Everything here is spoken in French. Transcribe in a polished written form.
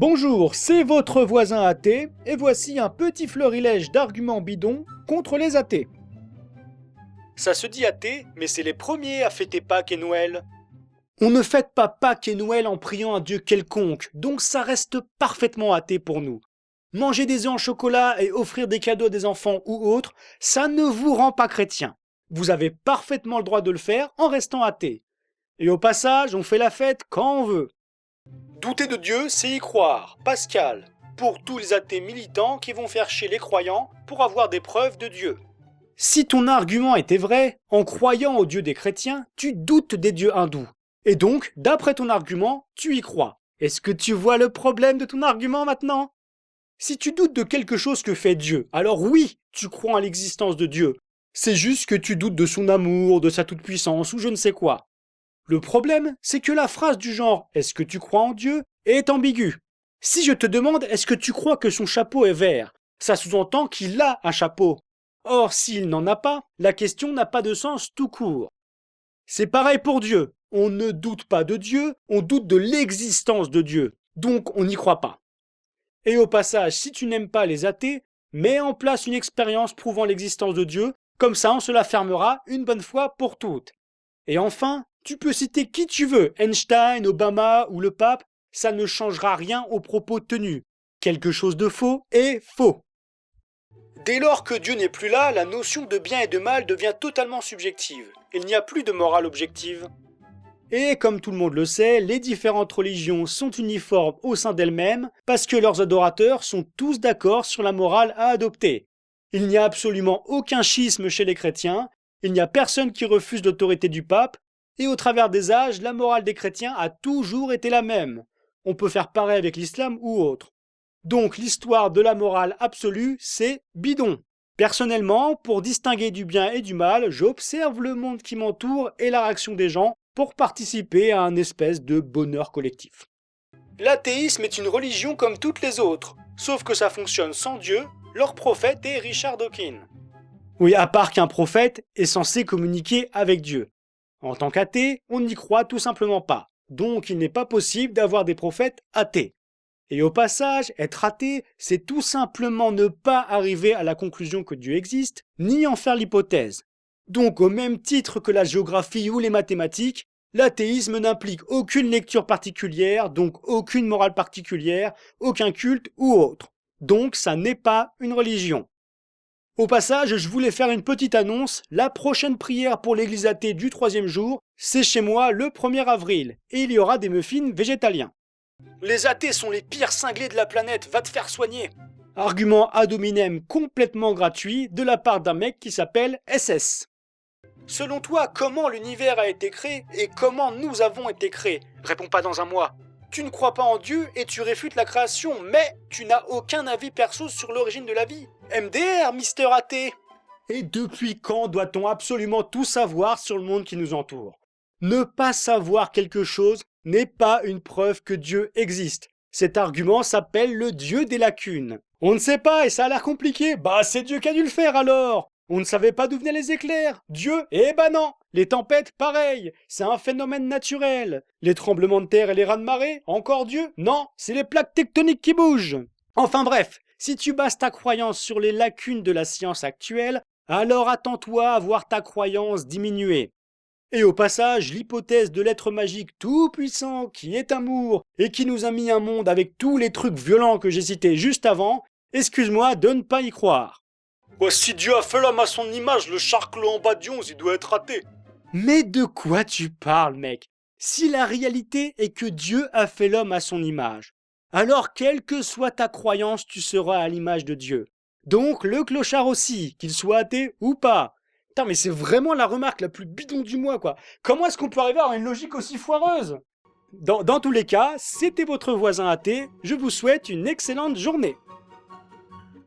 Bonjour, c'est votre voisin athée, et voici un petit florilège d'arguments bidons contre les athées. Ça se dit athée, mais c'est les premiers à fêter Pâques et Noël. On ne fête pas Pâques et Noël en priant un dieu quelconque, donc ça reste parfaitement athée pour nous. Manger des œufs en chocolat et offrir des cadeaux à des enfants ou autres, ça ne vous rend pas chrétien. Vous avez parfaitement le droit de le faire en restant athée. Et au passage, on fait la fête quand on veut. Douter de Dieu, c'est y croire. Pascal, pour tous les athées militants qui vont faire chier les croyants pour avoir des preuves de Dieu. Si ton argument était vrai, en croyant au Dieu des chrétiens, tu doutes des dieux hindous. Et donc, d'après ton argument, tu y crois. Est-ce que tu vois le problème de ton argument maintenant ? Si tu doutes de quelque chose que fait Dieu, alors oui, tu crois en l'existence de Dieu. C'est juste que tu doutes de son amour, de sa toute-puissance ou je ne sais quoi. Le problème, c'est que la phrase du genre « Est-ce que tu crois en Dieu ?» est ambiguë. Si je te demande « Est-ce que tu crois que son chapeau est vert ?» ça sous-entend qu'il a un chapeau. Or, s'il n'en a pas, la question n'a pas de sens tout court. C'est pareil pour Dieu. On ne doute pas de Dieu, on doute de l'existence de Dieu. Donc, on n'y croit pas. Et au passage, si tu n'aimes pas les athées, mets en place une expérience prouvant l'existence de Dieu, comme ça on se la fermera une bonne fois pour toutes. Et enfin, tu peux citer qui tu veux, Einstein, Obama ou le pape, ça ne changera rien aux propos tenus. Quelque chose de faux est faux. Dès lors que Dieu n'est plus là, la notion de bien et de mal devient totalement subjective. Il n'y a plus de morale objective. Et comme tout le monde le sait, les différentes religions sont uniformes au sein d'elles-mêmes parce que leurs adorateurs sont tous d'accord sur la morale à adopter. Il n'y a absolument aucun schisme chez les chrétiens, il n'y a personne qui refuse l'autorité du pape, et au travers des âges, la morale des chrétiens a toujours été la même. On peut faire pareil avec l'islam ou autre. Donc l'histoire de la morale absolue, c'est bidon. Personnellement, pour distinguer du bien et du mal, j'observe le monde qui m'entoure et la réaction des gens pour participer à un espèce de bonheur collectif. L'athéisme est une religion comme toutes les autres, sauf que ça fonctionne sans Dieu, leur prophète est Richard Dawkins. Oui, à part qu'un prophète est censé communiquer avec Dieu. En tant qu'athée, on n'y croit tout simplement pas, donc il n'est pas possible d'avoir des prophètes athées. Et au passage, être athée, c'est tout simplement ne pas arriver à la conclusion que Dieu existe, ni en faire l'hypothèse. Donc au même titre que la géographie ou les mathématiques, l'athéisme n'implique aucune lecture particulière, donc aucune morale particulière, aucun culte ou autre. Donc ça n'est pas une religion. Au passage, je voulais faire une petite annonce, la prochaine prière pour l'église athée du 3e jour, c'est chez moi le 1er avril, et il y aura des muffins végétaliens. Les athées sont les pires cinglés de la planète, va te faire soigner. Argument ad hominem complètement gratuit de la part d'un mec qui s'appelle SS. Selon toi, comment l'univers a été créé et comment nous avons été créés ? Réponds pas dans un mois. Tu ne crois pas en Dieu et tu réfutes la création, mais tu n'as aucun avis perso sur l'origine de la vie. MDR, Mister Athée. Et depuis quand doit-on absolument tout savoir sur le monde qui nous entoure ? Ne pas savoir quelque chose n'est pas une preuve que Dieu existe. Cet argument s'appelle le Dieu des lacunes. On ne sait pas et ça a l'air compliqué. Bah c'est Dieu qui a dû le faire alors. On ne savait pas d'où venaient les éclairs. Dieu, eh ben non. Les tempêtes, pareil. C'est un phénomène naturel. Les tremblements de terre et les raz-de-marée, encore Dieu ? Non, c'est les plaques tectoniques qui bougent. Enfin bref, si tu bases ta croyance sur les lacunes de la science actuelle, alors attends-toi à voir ta croyance diminuer. Et au passage, l'hypothèse de l'être magique tout-puissant qui est amour et qui nous a mis un monde avec tous les trucs violents que j'ai cités juste avant, excuse-moi de ne pas y croire. Ouais, si Dieu a fait l'homme à son image, le charclos en bas d'11, il doit être athée. Mais de quoi tu parles, mec ? Si la réalité est que Dieu a fait l'homme à son image, alors quelle que soit ta croyance, tu seras à l'image de Dieu. Donc le clochard aussi, qu'il soit athée ou pas. Putain, mais c'est vraiment la remarque la plus bidon du mois, quoi. Comment est-ce qu'on peut arriver à une logique aussi foireuse ? Dans tous les cas, c'était votre voisin athée. Je vous souhaite une excellente journée.